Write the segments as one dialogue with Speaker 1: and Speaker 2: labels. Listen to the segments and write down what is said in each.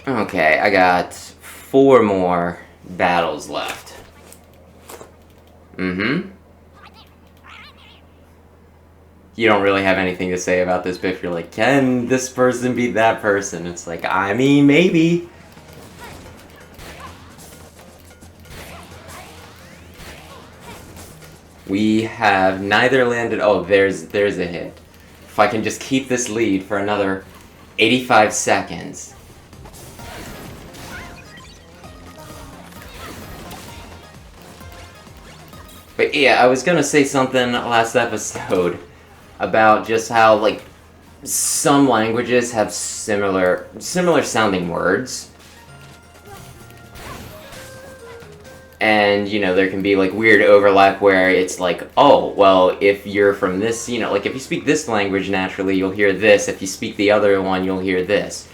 Speaker 1: Okay, I got 4 more battles left. Mm-hmm. You don't really have anything to say about this, but if you're like, can this person beat that person? It's like, I mean, maybe. We have neither landed. Oh, there's a hit. If I can just keep this lead for another 85 seconds. But yeah, I was gonna say something last episode about just how, like, some languages have similar sounding words. And, you know, there can be, like, weird overlap where it's like, oh, well, if you're from this, you know, like, if you speak this language naturally, you'll hear this. If you speak the other one, you'll hear this.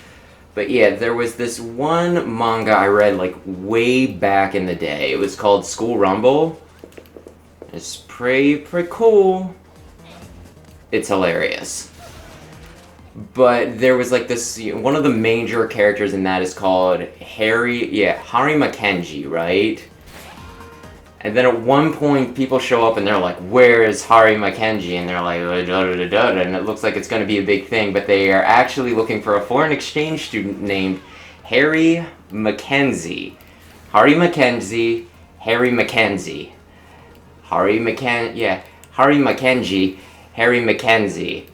Speaker 1: But yeah, there was this one manga I read, like, way back in the day. It was called School Rumble. It's pretty cool. It's hilarious. But there was, like, this, one of the major characters in that is called Hari Mackenzie, right? And then at one point, people show up and they're like, where is Hari Mackenzie? And they're like, and it looks like it's going to be a big thing, but they are actually looking for a foreign exchange student named Hari Mackenzie. Hari Mackenzie, Hari Mackenzie. Hari Mackenzie, Hari Mackenzie.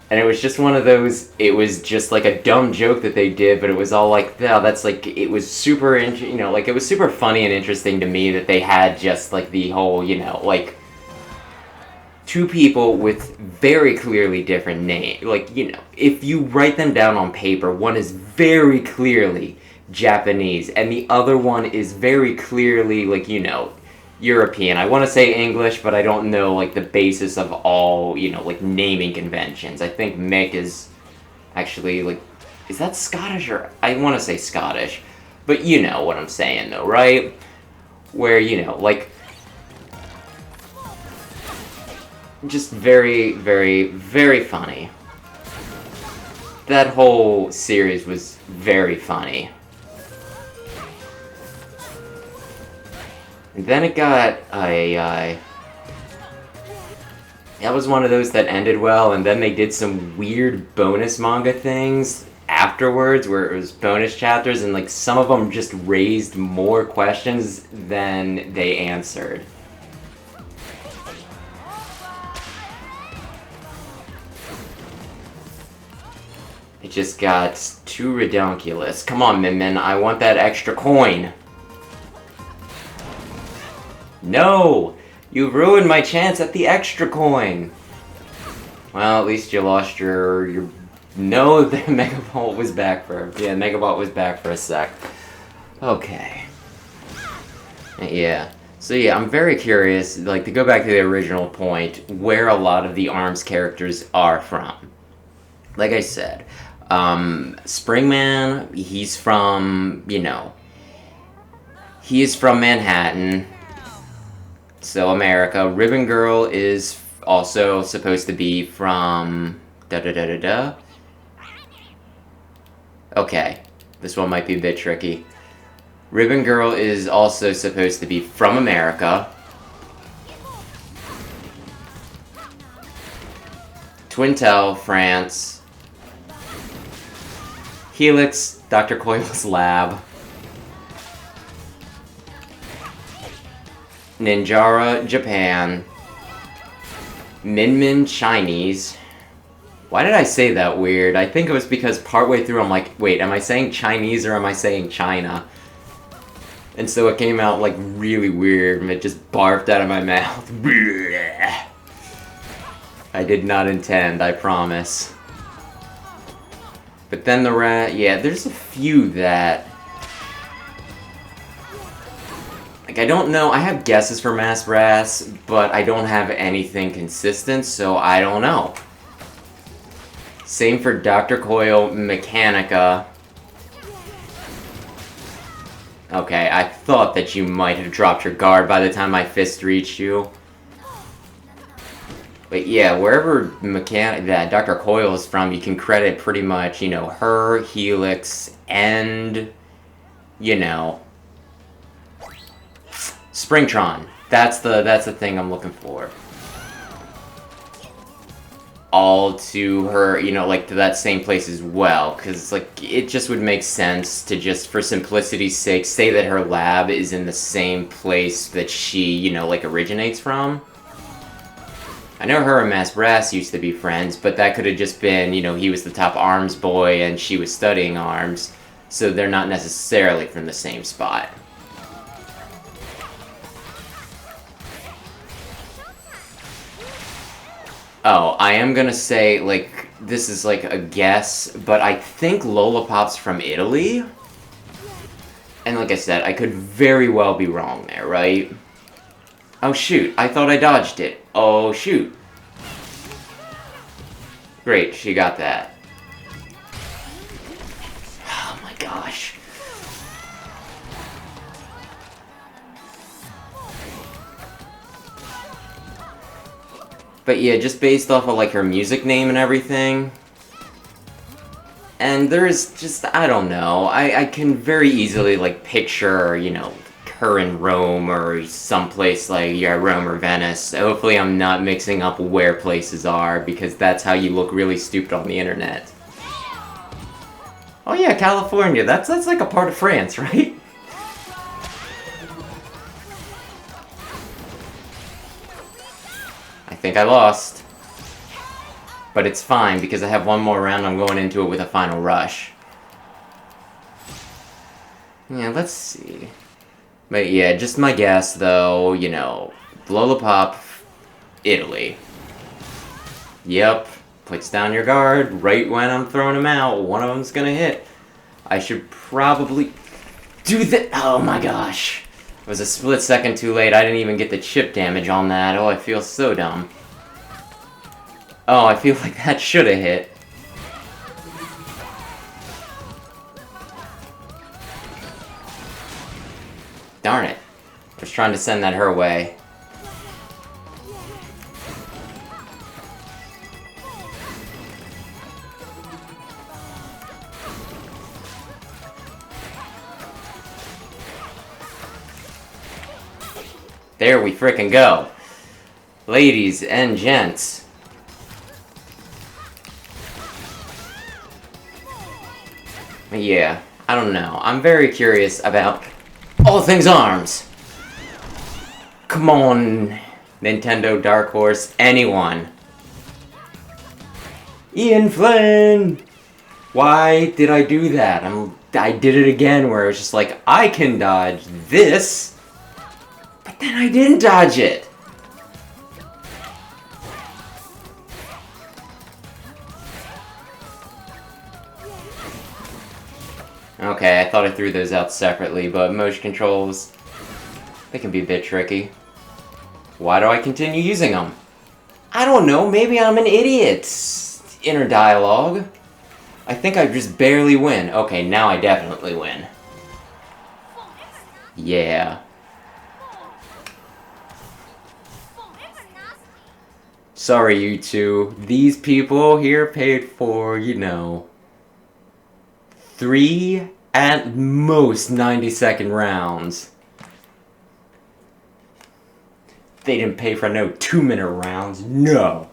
Speaker 1: And it was just one of those, it was just like a dumb joke that they did, but it was all like, yeah, that's like, it was super, you know, like, it was super funny and interesting to me that they had just, like, the whole, you know, like, 2 people with very clearly different names. Like, you know, if you write them down on paper, one is very clearly Japanese, and the other one is very clearly, like, you know, European. I want to say English, but I don't know, like, the basis of all, you know, like, naming conventions. I think Mick is actually, like, is that Scottish or... I want to say Scottish. But you know what I'm saying, though, right? Where, you know, like... just very, very, very funny. That whole series was very funny. And then it got that was one of those that ended well, and then they did some weird bonus manga things afterwards where it was bonus chapters, and like some of them just raised more questions than they answered. It just got too redonkulous. Come on, Min Min, I want that extra coin. No! You ruined my chance at the extra coin! Well, at least you lost your... No, the Megaball was back for... Yeah, Megaball was back for a sec. Okay. Yeah. So yeah, I'm very curious, like, to go back to the original point, where a lot of the ARMS characters are from. Like I said, Springman, he's from, you know... He is from Manhattan. So, America. Ribbon Girl is also supposed to be from... Okay. This one might be a bit tricky. Ribbon Girl is also supposed to be from America. Twintelle, France. Helix, Dr. Coyle's lab. Ninjara, Japan. Min Min, Chinese. Why did I say that weird? I think it was because partway through I'm like, wait, am I saying Chinese or am I saying China? And so it came out like really weird and it just barfed out of my mouth. I did not intend, I promise. But then yeah, there's a few that... Like, I don't know, I have guesses for Mass Brass, but I don't have anything consistent, so I don't know. Same for Dr. Coyle, Mechanica. Okay, I thought that you might have dropped your guard by the time my fist reached you. But yeah, wherever that Dr. Coyle is from, you can credit pretty much, her, Helix, and, you know, Springtron. That's the thing I'm looking for. All to her, like to that same place as well, because like it just would make sense to just, for simplicity's sake, say that her lab is in the same place that she, like originates from. I know her and Mass Brass used to be friends, but that could have just been, he was the top arms boy and she was studying arms, so they're not necessarily from the same spot. Oh, I am gonna say, like, this is like a guess, but I think Lollipop's from Italy? And like I said, I could very well be wrong there, right? Oh shoot, I thought I dodged it. Oh shoot. Great, she got that. Oh my gosh. But yeah, just based off of like her music name and everything. And there's just, I don't know, I can very easily like picture, her in Rome or someplace like, yeah, Rome or Venice. Hopefully I'm not mixing up where places are, because that's how you look really stupid on the internet. Oh yeah, California, that's like a part of France, right? I think I lost. But it's fine, because I have one more round, I'm going into it with a final rush. Yeah, let's see. But yeah, just my guess, though, Lollipop, Italy. Yep, puts down your guard right when I'm throwing them out. One of them's gonna hit. I should probably do that. Oh my gosh. It was a split second too late. I didn't even get the chip damage on that. Oh, I feel so dumb. Oh, I feel like that should have hit. Darn it. I was trying to send that her way. There we frickin' go. Ladies and gents. Yeah, I don't know. I'm very curious about all things ARMS. Come on, Nintendo, Dark Horse, anyone. Ian Flynn! Why did I do that? I did it again where it was just like, I can dodge this, but then I didn't dodge it. Okay, I thought I threw those out separately, but motion controls, they can be a bit tricky. Why do I continue using them? I don't know, maybe I'm an idiot. Inner dialogue. I think I just barely win. Okay, now I definitely win. Yeah. Sorry, you two. These people here paid for, 3 at most 90-second rounds. They didn't pay for no 2-minute rounds. No.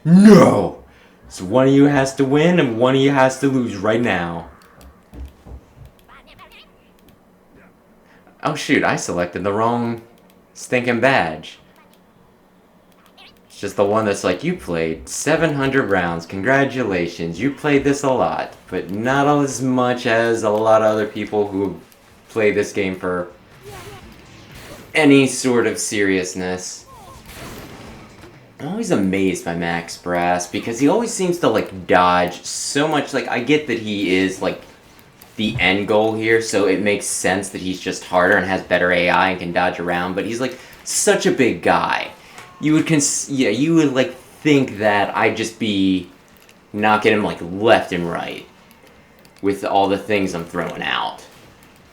Speaker 1: No! So one of you has to win and one of you has to lose right now. Oh shoot, I selected the wrong stinking badge. It's just the one that's like, you played 700 rounds, congratulations, you played this a lot, but not as much as a lot of other people who play this game for any sort of seriousness. I'm always amazed by Max Brass, because he always seems to, like, dodge so much. Like, I get that he is, like, the end goal here, so it makes sense that he's just harder and has better AI and can dodge around, but he's, like, such a big guy. You would like, think that I'd just be knocking him, like, left and right with all the things I'm throwing out.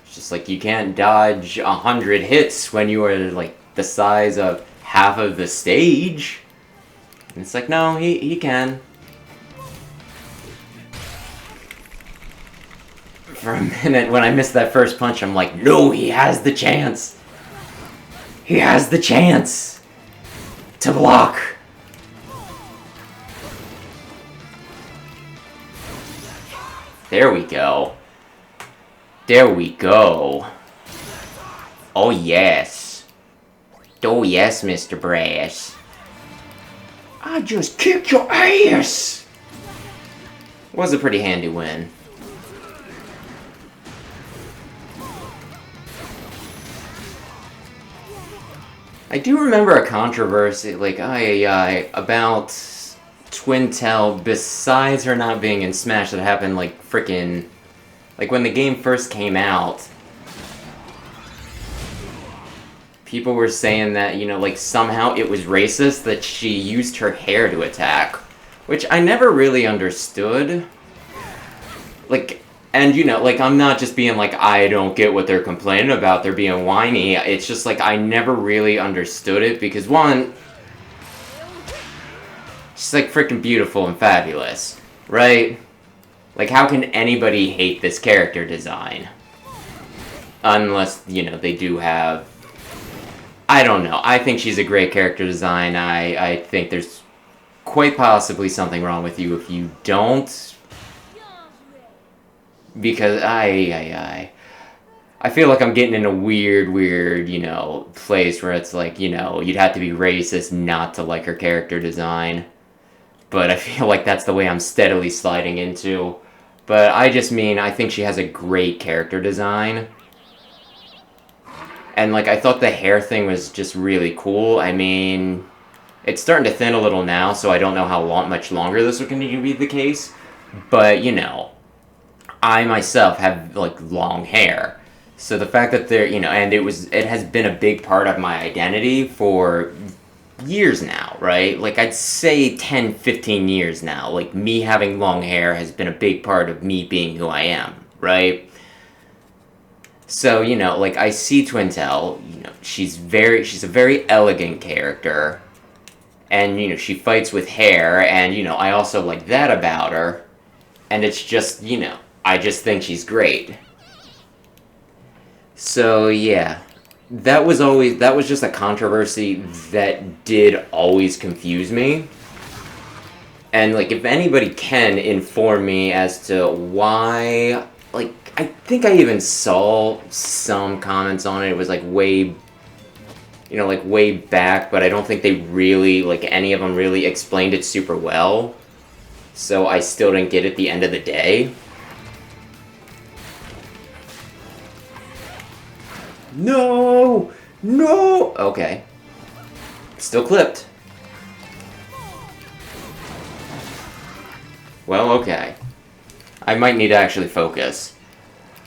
Speaker 1: It's just like, you can't dodge 100 hits when you are, like, the size of half of the stage. And it's like, no, he can. For a minute, when I missed that first punch, I'm like, no, he has the chance. He has the chance to block. There we go. There we go. Oh, yes. Oh, yes, Mr. Brass. I just kicked your ass! Was a pretty handy win. I do remember a controversy, like, about Twintelle, besides her not being in Smash, that happened, like, frickin'... Like, when the game first came out, people were saying that, you know, like, somehow it was racist that she used her hair to attack. Which I never really understood. Like, and, you know, like, I'm not just being like, I don't get what they're complaining about, they're being whiny. It's just like, I never really understood it, because one, she's, like, freaking beautiful and fabulous, right? Like, how can anybody hate this character design? Unless, you know, they do have... I don't know. I think she's a great character design. I think there's quite possibly something wrong with you if you don't. Because I feel like I'm getting in a weird, you know, place where it's like, you know, you'd have to be racist not to like her character design. But I feel like that's the way I'm steadily sliding into. But I just mean, I think she has a great character design. And, like, I thought the hair thing was just really cool. I mean, it's starting to thin a little now, so I don't know how much longer this will continue to be the case. But, you know, I myself have, like, long hair. So the fact that they're, you know, and it has been a big part of my identity for years now, right? Like, I'd say 10, 15 years now. Like, me having long hair has been a big part of me being who I am, right? So, you know, like, I see Twintelle, you know, she's a very elegant character, and, you know, she fights with hair, and, you know, I also like that about her, and it's just, you know, I just think she's great. So, yeah, that was just a controversy that did always confuse me. And, like, if anybody can inform me as to why, like, I think I even saw some comments on it. It was, like, way, you know, like, way back, but I don't think they really, like, any of them really explained it super well. So I still didn't get it at the end of the day. No! No! Okay. Still clipped. Well, okay. I might need to actually focus.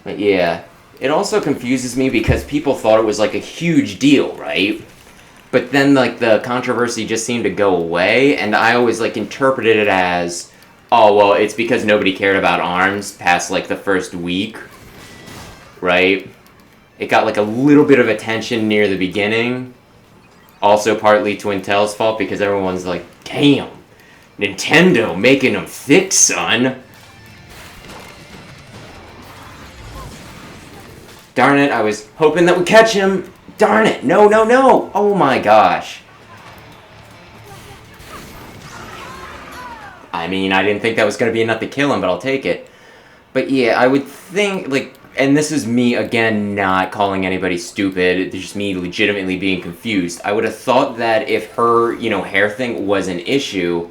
Speaker 1: But yeah. It also confuses me because people thought it was like a huge deal, right? But then, like, the controversy just seemed to go away, and I always, like, interpreted it as, oh, well, it's because nobody cared about ARMS past, like, the first week. Right? It got, like, a little bit of attention near the beginning. Also partly Twintelle's fault because everyone's like, damn, Nintendo making them thick, son. Darn it, I was hoping that would catch him. Darn it, no, no, no. Oh my gosh. I mean, I didn't think that was going to be enough to kill him, but I'll take it. But yeah, I would think, like, and this is me, again, not calling anybody stupid, it's just me legitimately being confused. I would have thought that if her, you know, hair thing was an issue,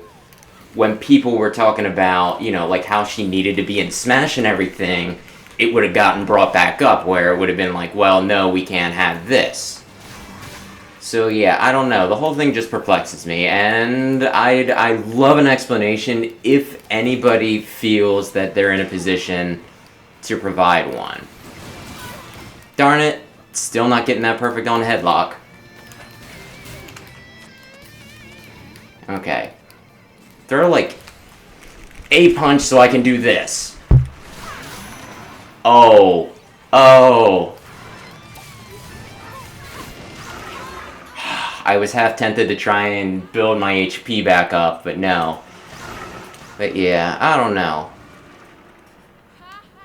Speaker 1: when people were talking about, you know, like, how she needed to be in Smash and everything, it would have gotten brought back up, where it would have been like, well, no, we can't have this. So yeah, I don't know, the whole thing just perplexes me, and I'd love an explanation if anybody feels that they're in a position to provide one. Darn it, still not getting that perfect on headlock. Okay. Throw, like, a punch so I can do this. Oh. Oh. I was half tempted to try and build my HP back up, but no. But yeah, I don't know.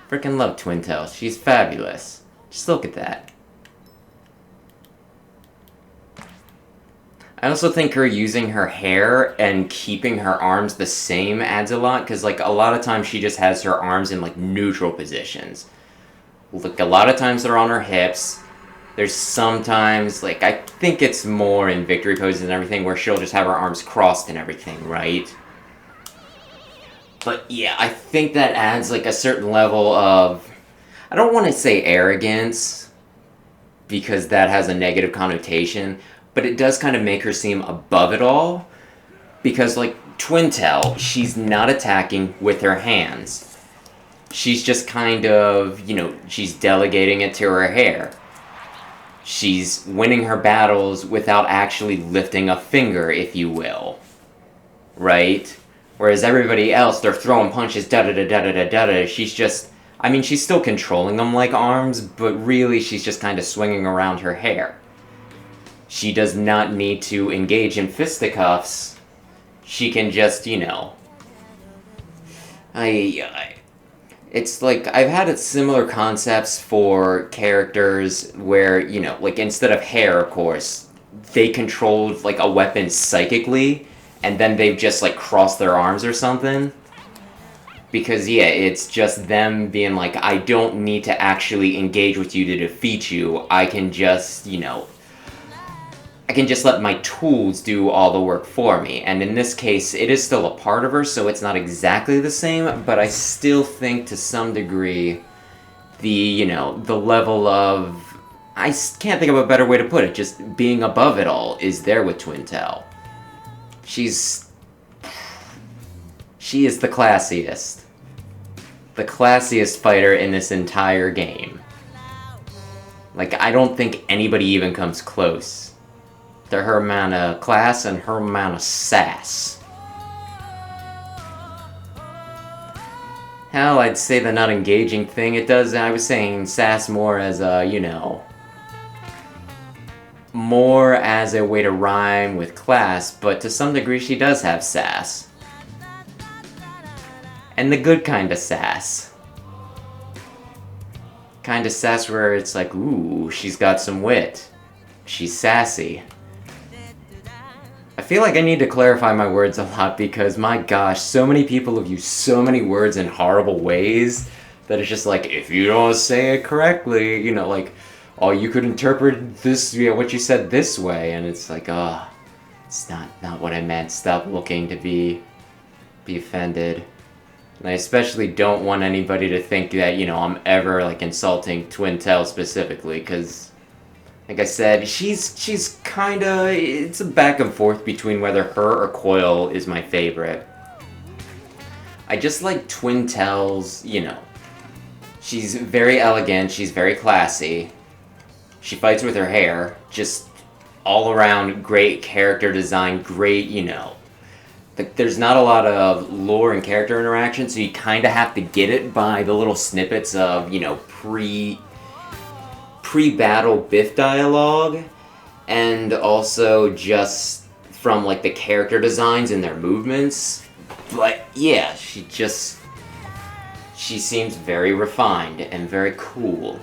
Speaker 1: Freaking love Twintelle. She's fabulous. Just look at that. I also think her using her hair and keeping her arms the same adds a lot, because, like, a lot of times she just has her arms in, like, neutral positions. Like, a lot of times they're on her hips. There's sometimes, like, I think it's more in victory poses and everything, where she'll just have her arms crossed and everything, right? But, yeah, I think that adds, like, a certain level of... I don't want to say arrogance, because that has a negative connotation, but it does kind of make her seem above it all, because, like, Twintelle, she's not attacking with her hands. She's just kind of, you know, she's delegating it to her hair. She's winning her battles without actually lifting a finger, if you will. Right? Whereas everybody else, they're throwing punches, da-da-da-da-da-da-da. She's just... I mean, she's still controlling them like arms, but really she's just kind of swinging around her hair. She does not need to engage in fisticuffs. She can just, you know... It's like, I've had similar concepts for characters where, you know, like, instead of hair, of course, they controlled, like, a weapon psychically, and then they've just, like, crossed their arms or something. Because, yeah, it's just them being like, I don't need to actually engage with you to defeat you. I can just, you know... I can just let my tools do all the work for me. And in this case, it is still a part of her, so it's not exactly the same, but I still think to some degree the, you know, the level of... I can't think of a better way to put it, just being above it all is there with Twintelle. She is the classiest. The classiest fighter in this entire game. Like, I don't think anybody even comes close to her amount of class and her amount of sass. Hell, I'd say the not engaging thing, it does, I was saying sass more as a, you know, more as a way to rhyme with class, but to some degree she does have sass. And the good kind of sass. Kind of sass where it's like, ooh, she's got some wit. She's sassy. I feel like I need to clarify my words a lot because, my gosh, so many people have used so many words in horrible ways that it's just like, if you don't say it correctly, you know, like, oh, you could interpret this, you know, what you said this way, and it's like, oh, it's not what I meant. Stop looking to be offended. And I especially don't want anybody to think that, you know, I'm ever, like, insulting Twintelle specifically, because... like I said, she's kinda... it's a back and forth between whether her or Coil is my favorite. I just like Twintelle's, you know... she's very elegant, she's very classy. She fights with her hair. Just all around great character design, great, you know... there's not a lot of lore and character interaction, so you kinda have to get it by the little snippets of, you know, pre-battle Biff dialogue, and also just from, like, the character designs and their movements. But yeah, she seems very refined and very cool.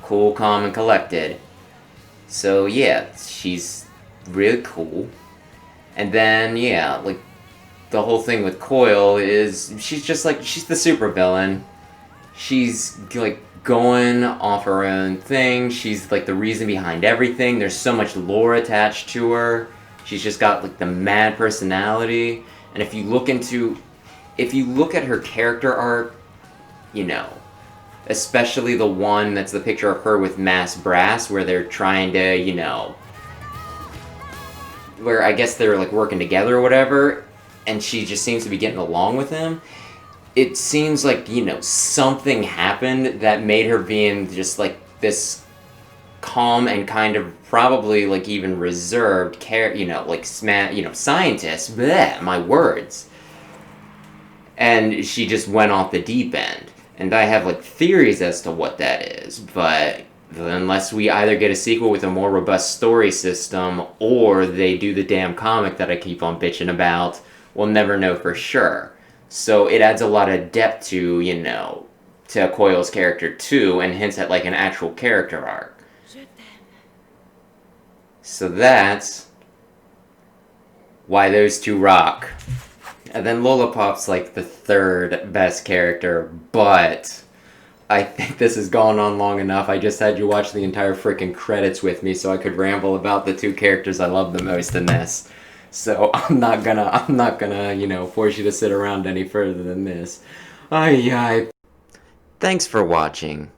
Speaker 1: Cool, calm, and collected. So yeah, she's really cool. And then, yeah, like, the whole thing with Coil is, she's just like, she's the supervillain. She's, like, going off her own thing. She's, like, the reason behind everything. There's so much lore attached to her. She's just got, like, the mad personality. And if you look at her character arc, you know, especially the one that's the picture of her with Mass Brass, where they're trying to, you know, where I guess they're, like, working together or whatever, and she just seems to be getting along with him. It seems like, you know, something happened that made her being just, like, this calm and kind of probably, like, even reserved you know, like, scientist. Bleh, my words. And she just went off the deep end. And I have, like, theories as to what that is, but unless we either get a sequel with a more robust story system or they do the damn comic that I keep on bitching about, we'll never know for sure. So it adds a lot of depth to, to Coyle's character too, and hints at like an actual character arc. So that's why those two rock. And then Lollipop's like the third best character, but I think this has gone on long enough. I just had you watch the entire freaking credits with me so I could ramble about the two characters I love the most in this. So I'm not gonna, force you to sit around any further than this. Ay. Thanks for watching.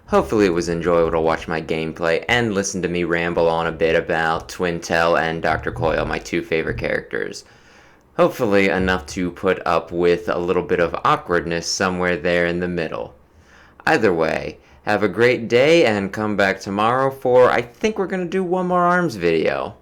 Speaker 1: Hopefully it was enjoyable to watch my gameplay and listen to me ramble on a bit about Twintelle and Dr. Coyle, my two favorite characters. Hopefully enough to put up with a little bit of awkwardness somewhere there in the middle. Either way, have a great day and come back tomorrow for, I think we're going to do one more ARMS video.